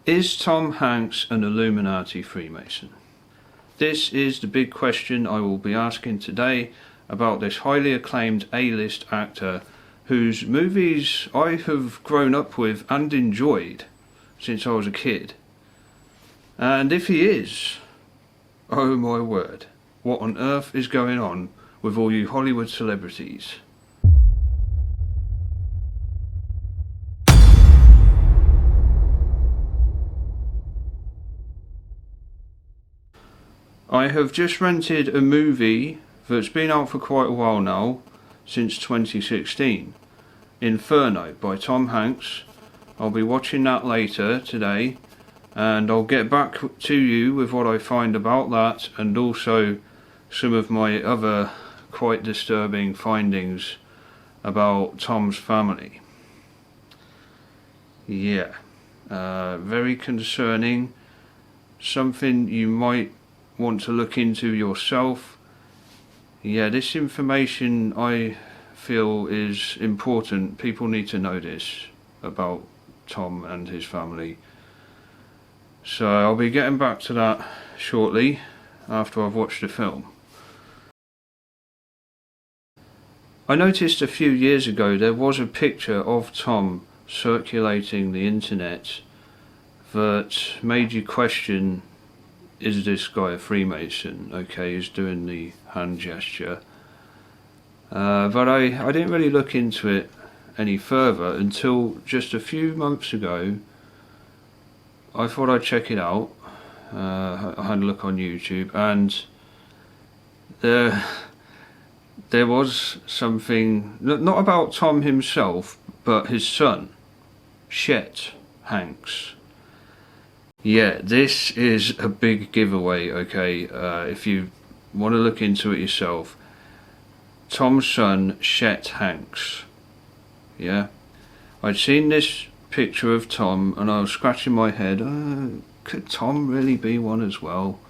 Is Tom Hanks an Illuminati Freemason? This is the big question I will be asking today about this highly acclaimed A-list actor whose movies I have grown up with and enjoyed since I was a kid. And if he is, oh my word, what on earth is going on with all you Hollywood celebrities? I have just rented a movie that's been out for quite a while now, since 2016, Inferno by Tom Hanks. I'll be watching that later today, and I'll get back to you with what I find about that, and also some of my other quite disturbing findings about Tom's family. Yeah, very concerning, something you might want to look into yourself. Yeah, this information I feel is important. People need to know this about Tom and his family. So I'll be getting back to that shortly after I've watched the film. I noticed a few years ago there was a picture of Tom circulating the internet that made you question, is this guy a Freemason? Okay, he's doing the hand gesture. But I didn't really look into it any further until just a few months ago. I thought I'd check it out. I had a look on YouTube, and there was something, not about Tom himself, but his son, Chet Hanks. Yeah, this is a big giveaway, okay, if you want to look into it yourself. Tom's son, Chet Hanks. Yeah, I'd seen this picture of Tom and I was scratching my head, could Tom really be one as well?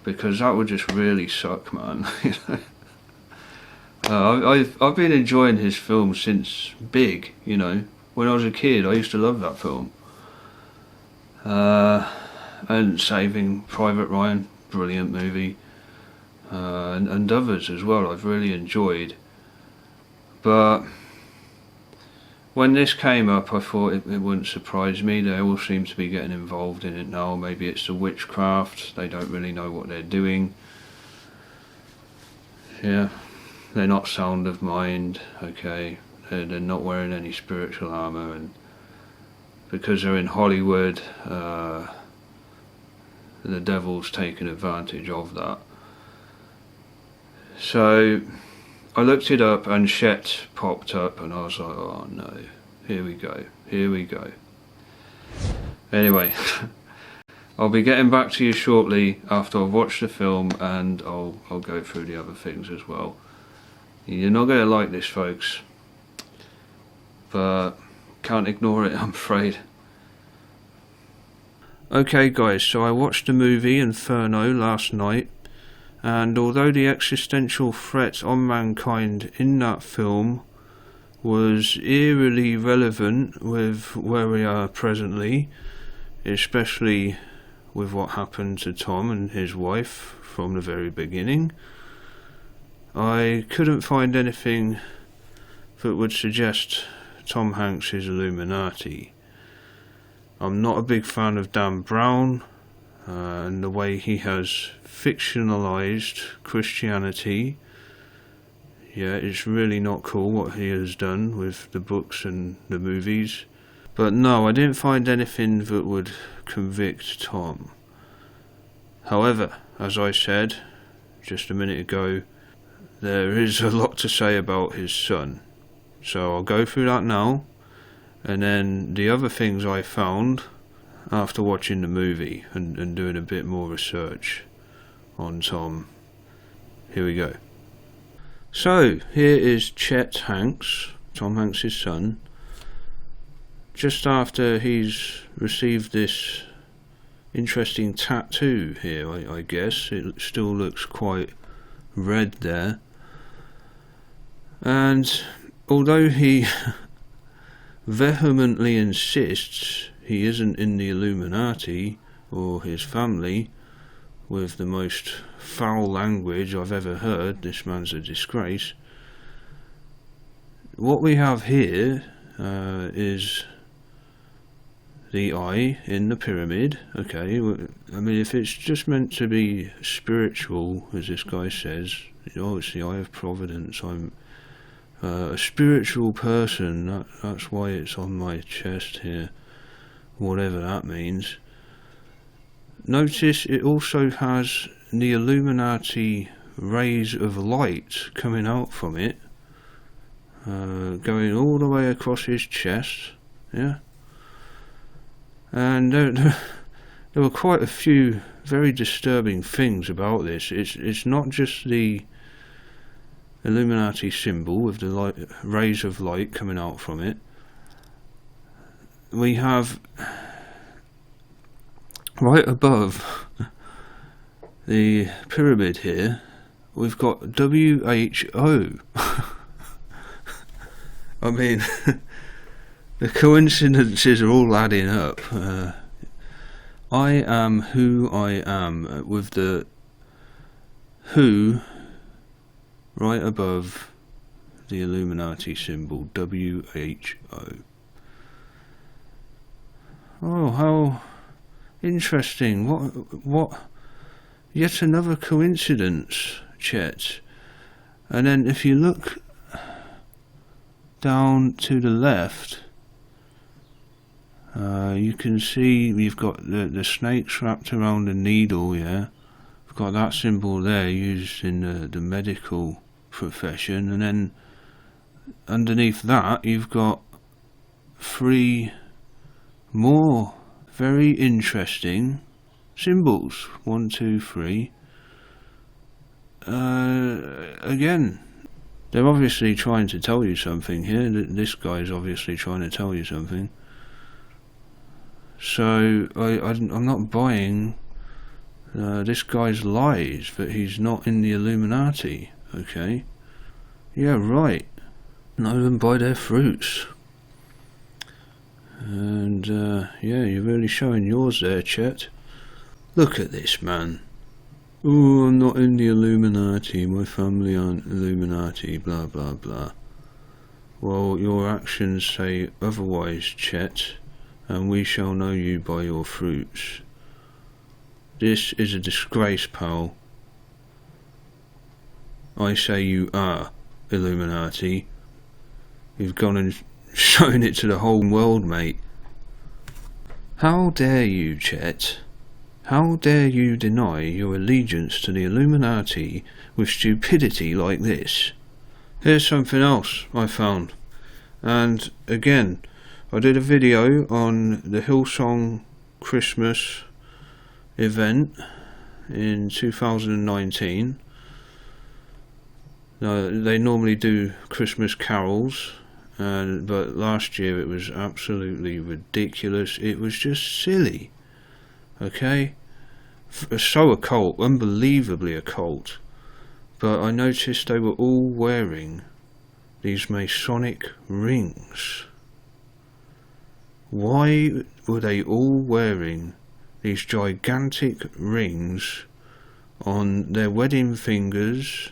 Because that would just really suck, man. I've been enjoying his films since Big, you know. When I was a kid I used to love that film. And Saving Private Ryan, brilliant movie, and others as well I've really enjoyed. But when this came up I thought it wouldn't surprise me. They all seem to be getting involved in it now. Maybe it's the witchcraft, they don't really know what they're doing. Yeah, they're not sound of mind, okay, they're not wearing any spiritual armour, and because they're in Hollywood, the devil's taken advantage of that. So I looked it up and Chet popped up and I was like, oh no, here we go. Anyway, I'll be getting back to you shortly after I've watched the film, and I'll go through the other things as well. You're not going to like this, folks, but can't ignore it, I'm afraid. Okay guys, so I watched the movie Inferno last night, and although the existential threat on mankind in that film was eerily relevant with where we are presently, especially with what happened to Tom and his wife from the very beginning, I couldn't find anything that would suggest Tom Hanks is Illuminati. I'm not a big fan of Dan Brown and the way he has fictionalized Christianity. Yeah, it's really not cool what he has done with the books and the movies. But no, I didn't find anything that would convict Tom. However, as I said just a minute ago, there is a lot to say about his son. So I'll go through that now, and then the other things I found after watching the movie and doing a bit more research on Tom. Here we go. So here is Chet Hanks, Tom Hanks' son, just after he's received this interesting tattoo here, I guess. It still looks quite red there. And although he vehemently insists he isn't in the Illuminati, or his family, with the most foul language I've ever heard. This man's a disgrace. What we have here is the eye in the pyramid. Okay, I mean, if it's just meant to be spiritual, as this guy says, it's the eye of providence, I'm a spiritual person, that's why it's on my chest here, whatever that means. Notice it also has the Illuminati rays of light coming out from it, going all the way across his chest, yeah. And there were quite a few very disturbing things about this. It's not just the Illuminati symbol with the rays of light coming out from it. We have right above the pyramid here, we've got WHO. I mean, the coincidences are all adding up. I am who I am, with the who right above the Illuminati symbol, WHO. Oh, how interesting. What yet another coincidence, Chet. And then if you look down to the left, you can see we've got the snakes wrapped around the needle, yeah. We've got that symbol there used in the medical profession, and then underneath that you've got 3 more very interesting symbols. 1, 2, 3. Again, they're obviously trying to tell you something here. This guy's obviously trying to tell you something. So I'm not buying this guy's lies that he's not in the Illuminati. Okay, yeah, right. Know them by their fruits. And yeah, you're really showing yours there, Chet. Look at this man. Oh, I'm not in the Illuminati, my family aren't Illuminati, blah blah blah. Well, your actions say otherwise, Chet, and we shall know you by your fruits. This is a disgrace, pal. I say you are Illuminati. You've gone and shown it to the whole world, mate. How dare you, Chet? How dare you deny your allegiance to the Illuminati with stupidity like this? Here's something else I found. And again, I did a video on the Hillsong Christmas event in 2019. Now, they normally do Christmas carols, but last year it was absolutely ridiculous. It was just silly. Okay? So occult, unbelievably occult. But I noticed they were all wearing these masonic rings. Why were they all wearing these gigantic rings on their wedding fingers?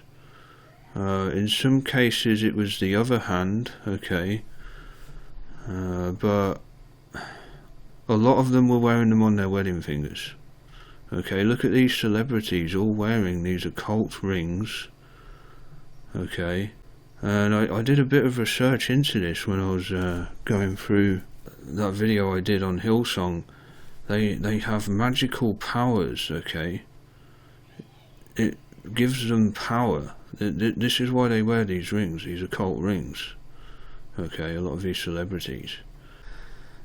In some cases it was the other hand, okay, but a lot of them were wearing them on their wedding fingers. Okay, look at these celebrities all wearing these occult rings. Okay, and I did a bit of research into this when I was going through that video I did on Hillsong. They have magical powers, okay. It gives them power. This is why they wear these rings, these occult rings. Okay, a lot of these celebrities.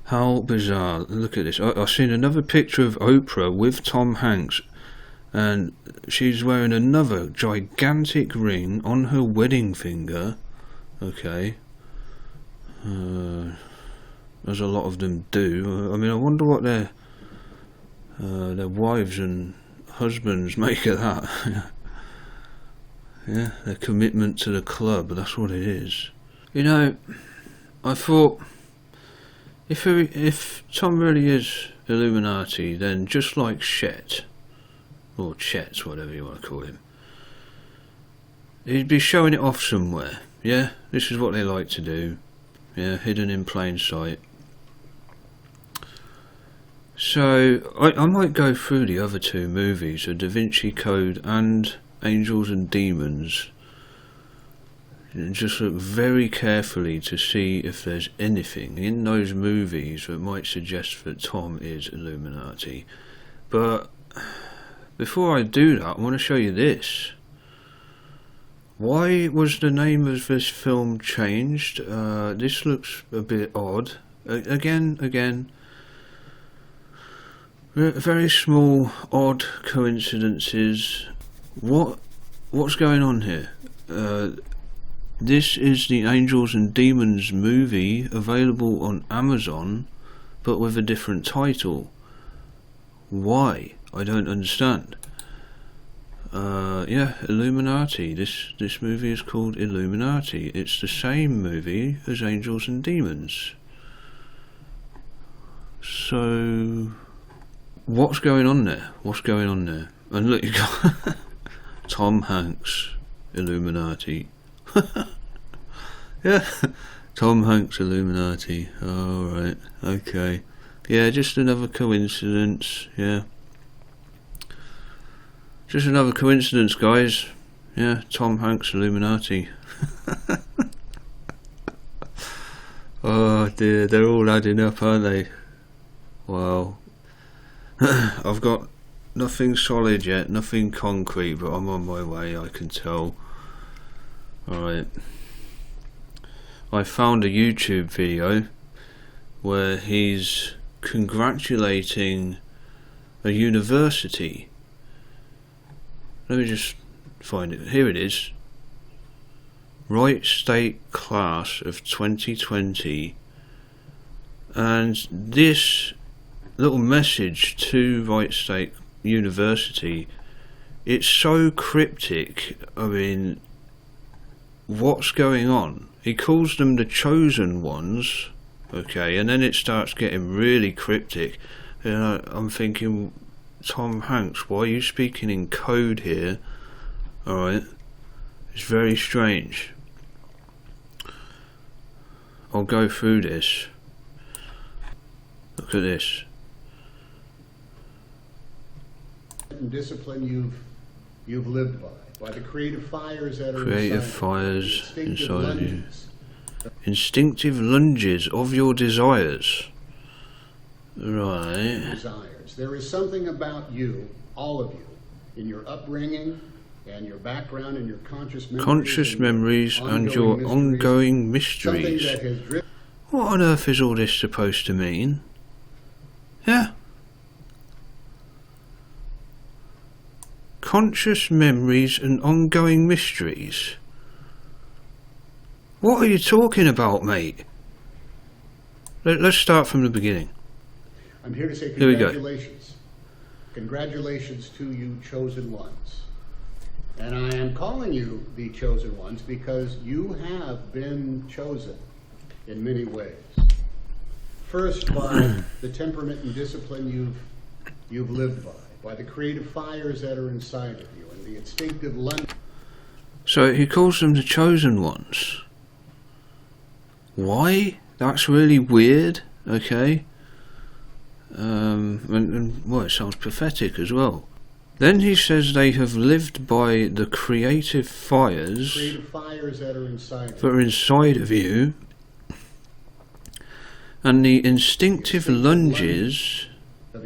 How bizarre. Look at this. I've seen another picture of Oprah with Tom Hanks, and she's wearing another gigantic ring on her wedding finger. Okay. As a lot of them do. I mean, I wonder what their wives and husbands make of that. Yeah, their commitment to the club, that's what it is. You know, I thought If Tom really is Illuminati, then just like Chet, or Chet, whatever you want to call him, he'd be showing it off somewhere. Yeah, this is what they like to do. Yeah, hidden in plain sight. So I might go through the other two movies, the Da Vinci Code and Angels and Demons, and just look very carefully to see if there's anything in those movies that might suggest that Tom is Illuminati. But before I do that, I want to show you this. Why was the name of this film changed? This looks a bit odd. Again, very small, odd coincidences. What's going on here? This is the Angels and Demons movie, available on Amazon, but with a different title. Why? I don't understand. Yeah, Illuminati. This movie is called Illuminati. It's the same movie as Angels and Demons. So, what's going on there? What's going on there? And look, you got Tom Hanks, Illuminati. Yeah, Tom Hanks, Illuminati. Alright, okay. Yeah, just another coincidence, yeah. Just another coincidence, guys. Yeah, Tom Hanks, Illuminati. Oh dear, they're all adding up, aren't they? Wow. I've got nothing solid yet, nothing concrete, but I'm on my way, I can tell. Alright. I found a YouTube video where he's congratulating a university. Let me just find it. Here it is. Wright State Class of 2020. And this little message to Wright State University, it's so cryptic. I mean, what's going on? He calls them the chosen ones, okay, and then it starts getting really cryptic. And I'm thinking, Tom Hanks, why are you speaking in code here? Alright, it's very strange. I'll go through this. Look at this. And discipline you've lived by the creative fires that are inside of you. Instinctive lunges of your desires. Right. Desires. There is something about you, all of you, in your upbringing and your background and your conscious memories and your ongoing mysteries. What on earth is all this supposed to mean? Yeah. Conscious memories and ongoing mysteries. What are you talking about, mate? Let's start from the beginning. I'm here to say congratulations. Congratulations to you chosen ones. And I am calling you the chosen ones because you have been chosen in many ways. First, by the temperament and discipline you've lived by the creative fires that are inside of you, and the instinctive lunge. So he calls them the chosen ones. Why? That's really weird, okay? And well, it sounds pathetic as well. Then he says they have lived by the creative fires that are inside of you, and the instinctive lunges of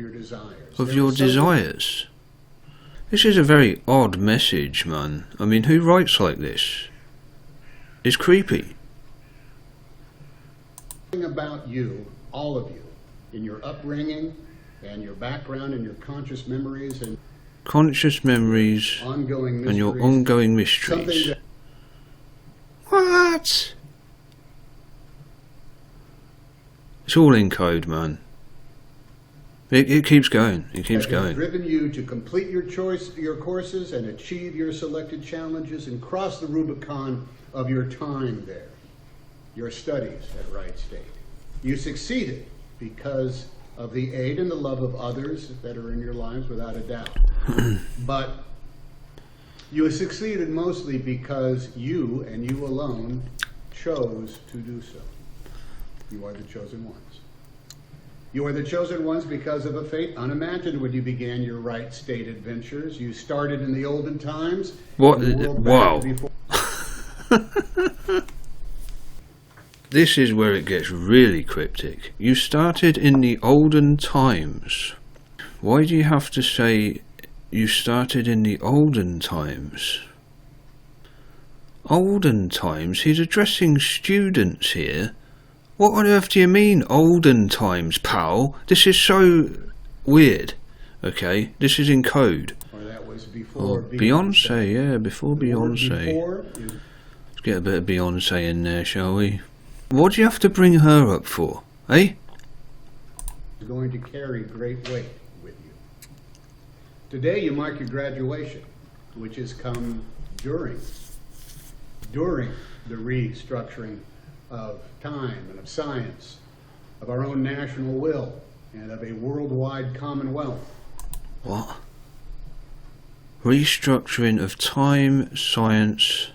your desires. This is a very odd message, man. I mean, who writes like this? It's creepy. About you, all of you, in your upbringing and your background and your conscious memories and your ongoing mysteries. What? It's all in code, man. It keeps going. It keeps going. Driven you to complete your courses and achieve your selected challenges and cross the Rubicon of your time there, your studies at Wright State. You succeeded because of the aid and the love of others that are in your lives, without a doubt. But you have succeeded mostly because you, and you alone, chose to do so. You are the chosen ones. You are the chosen ones because of a fate unimagined when you began your right state adventures. You started in the olden times. What? Wow. This is where it gets really cryptic. You started in the olden times. Why do you have to say you started in the olden times? Olden times? He's addressing students here. What on earth do you mean, olden times, pal? This is so weird. Okay, this is in code. Or that was before Beyonce, yeah, before Beyonce. Before Let's get a bit of Beyonce in there, shall we? What do you have to bring her up for, eh? is going to carry great weight with you. Today you mark your graduation, which has come during the restructuring of time and of science, of our own national will, and of a worldwide commonwealth. What? Restructuring of time, science,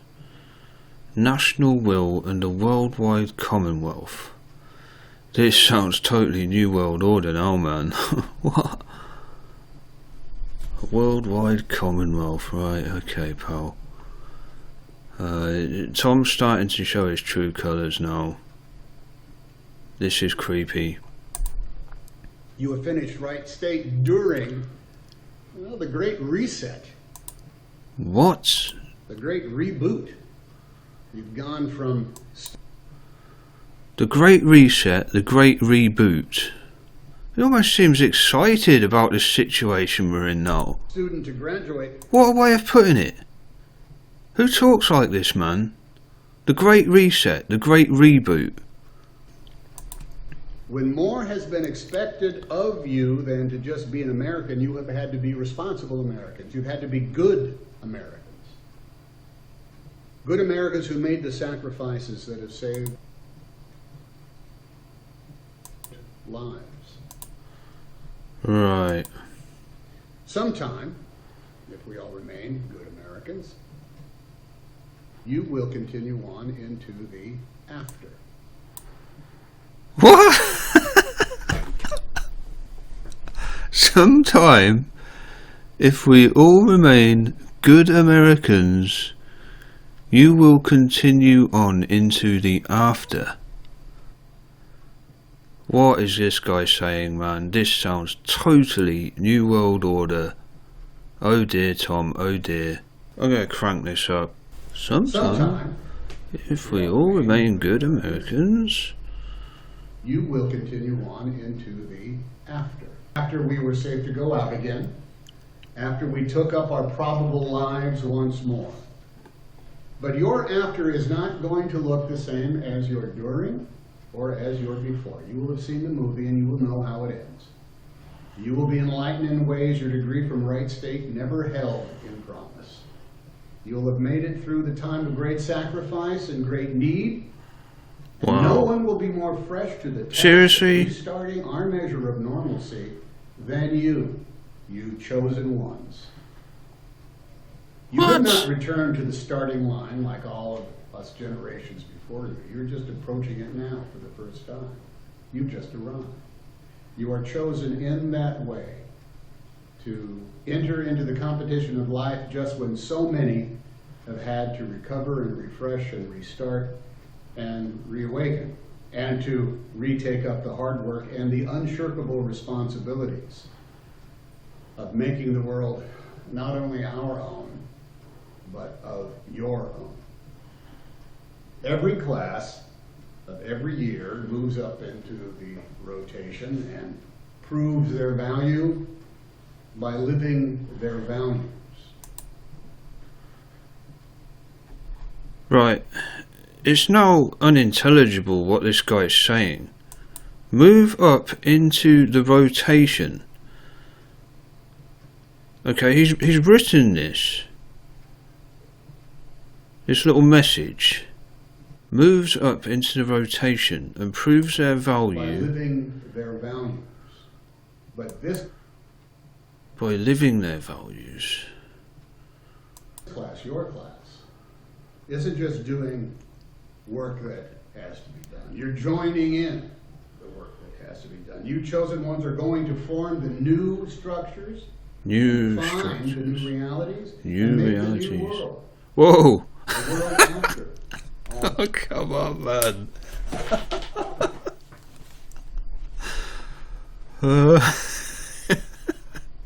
national will, and a worldwide commonwealth. This sounds totally New World Order now, man. What? A worldwide commonwealth, right, okay, pal. Tom's starting to show his true colours now. This is creepy. You have finished right state during, well, the Great Reset. What? The Great Reboot. You've gone from... The Great Reset, the Great Reboot. He almost seems excited about the situation we're in now. Student to graduate. What a way of putting it. Who talks like this, man? The Great Reset, the Great Reboot. When more has been expected of you than to just be an American, you have had to be responsible Americans. You've had to be good Americans. Good Americans who made the sacrifices that have saved lives. Right. Sometime, if we all remain good Americans, you will continue on into the after. What? Sometime, if we all remain good Americans, you will continue on into the after. What is this guy saying, man? This sounds totally New World Order. Oh dear, Tom, oh dear. I'm going to crank this up. Sometime, if we all remain good Americans, you will continue on into the after. After we were safe to go out again, after we took up our probable lives once more. But your after is not going to look the same as your during or as your before. You will have seen the movie and you will know how it ends. You will be enlightened in ways your degree from right state never held in promise. You'll have made it through the time of great sacrifice and great need. Wow. No one will be more fresh to the task Seriously? of restarting our measure of normalcy than you chosen ones. You have not returned to the starting line like all of us generations before you. You're just approaching it now for the first time. You've just arrived. You are chosen in that way to enter into the competition of life just when so many have had to recover and refresh and restart and reawaken, and to retake up the hard work and the unshirkable responsibilities of making the world not only our own, but of your own. Every class of every year moves up into the rotation and proves their value by living their values. right. It's now unintelligible what this guy's saying. Move up into the rotation. Okay, he's written this little message. moves up into the rotation and proves their by value living their values. But this by living their values. class, your class, isn't just doing work that has to be done. You're joining in the work that has to be done. You chosen ones are going to form the new structures, find the new realities, and make the new world. Whoa! The world after. Oh, come on, man.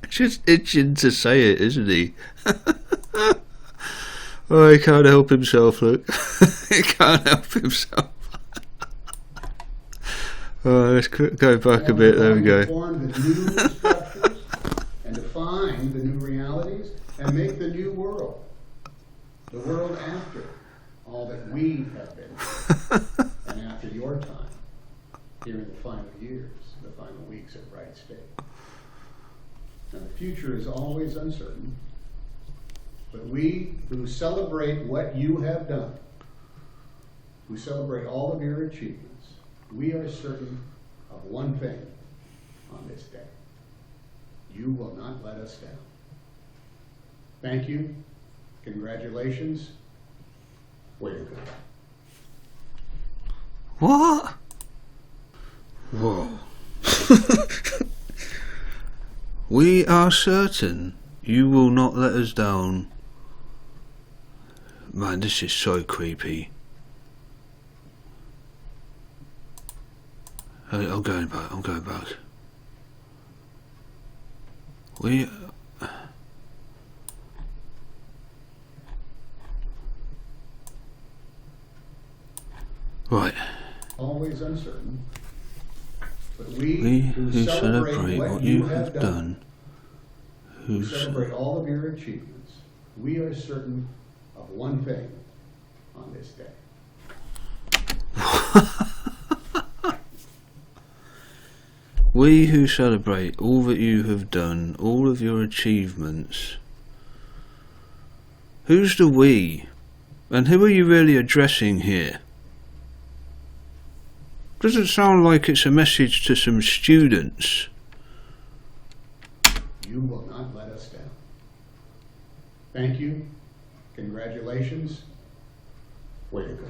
Just itching to say it, isn't he? Oh, he can't help himself, look. He can't help himself. Oh, let's go back a bit, there we go. Form the new structures and define the new realities and make the new world. The world after all that we have been and after your time here in the final years, the final weeks at Right State. And the future is always uncertain, but we who celebrate what you have done, who celebrate all of your achievements, we are certain of one thing on this day. You will not let us down. Thank you. Congratulations. Way to go. What? Whoa. We are certain you will not let us down. Man, this is so creepy. I'm going back. We... Right. Always uncertain. But we who celebrate what you have done, who celebrate all of your achievements, we are certain of one thing on this day. We who celebrate all that you have done, all of your achievements. Who's the we? And who are you really addressing here? Doesn't sound like it's a message to some students. You will not let us down. Thank you. Congratulations. Way to go.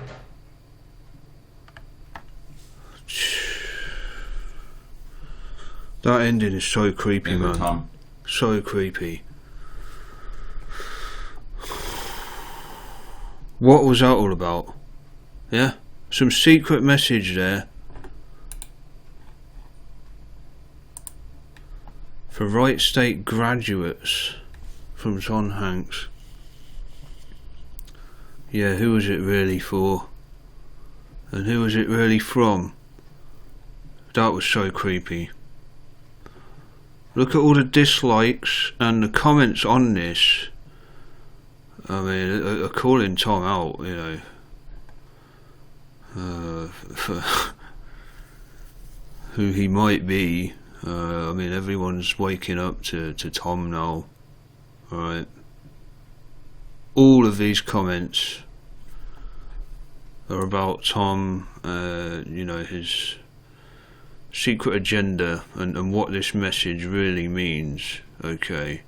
That ending is so creepy, man. Tom. So creepy. What was that all about? Yeah? Some secret message there. For Right State graduates from Chet Hanks. Yeah, who was it really for? And who was it really from? That was so creepy. Look at all the dislikes and the comments on this. I mean, are calling Tom out, you know, for who he might be. I mean, everyone's waking up to Tom now, right? All of these comments are about Tom, you know, his secret agenda and what this message really means, okay?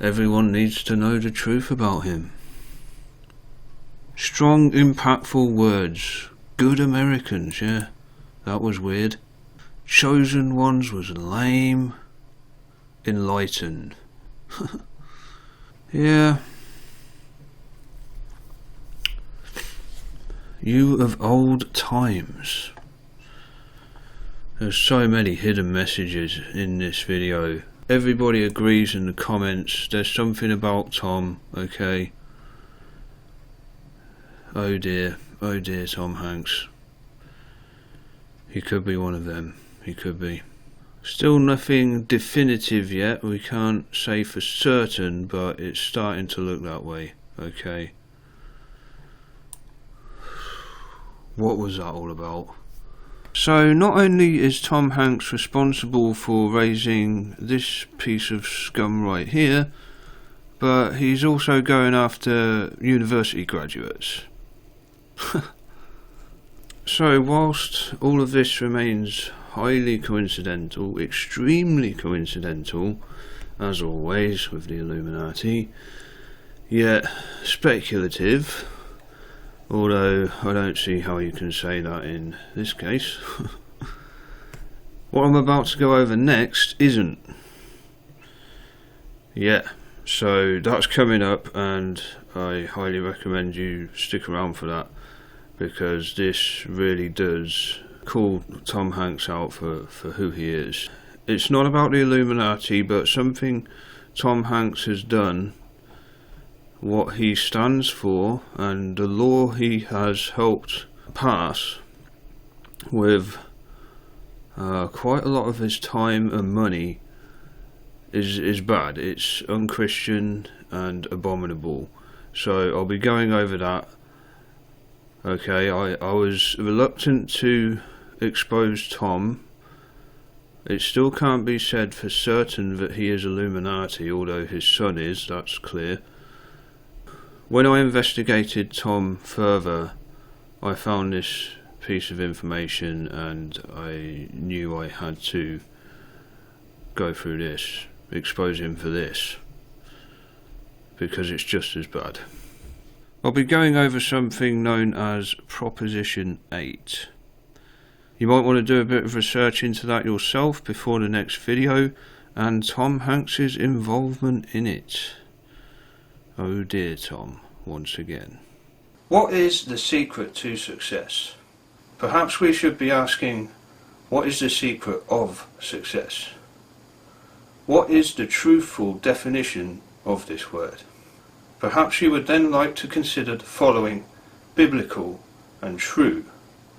Everyone needs to know the truth about him. Strong, impactful words. Good Americans, yeah. That was weird. Chosen ones was lame. Enlightened. Yeah. You of old times. There's so many hidden messages in this video. Everybody agrees in the comments. There's something about Tom, okay? Oh dear, Tom Hanks. He could be one of them. He could be. Still nothing definitive yet. We can't say for certain, but it's starting to look that way, okay? What was that all about? So not only is Tom Hanks responsible for raising this piece of scum right here, but he's also going after university graduates. So whilst all of this remains highly coincidental, extremely coincidental, as always with the Illuminati, yet speculative, although I don't see how you can say that in this case, what I'm about to go over next isn't. Yeah, so that's coming up, and I highly recommend you stick around for that, because this really does call Tom Hanks out for who he is. It's not about the Illuminati, but something Tom Hanks has done, what he stands for, and the law he has helped pass with quite a lot of his time and money is bad. It's unchristian and abominable. So I'll be going over that. Okay, I was reluctant to expose Tom. It still can't be said for certain that he is Illuminati, although his son is, that's clear. When I investigated Tom further, I found this piece of information, and I knew I had to go through this, expose him for this, because it's just as bad. I'll be going over something known as Proposition 8. You might want to do a bit of research into that yourself before the next video, and Tom Hanks's involvement in it. Oh dear Tom, once again. What is the secret to success? Perhaps we should be asking, what is the secret of success? What is the truthful definition of this word? Perhaps you would then like to consider the following biblical and true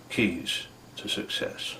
keys to success.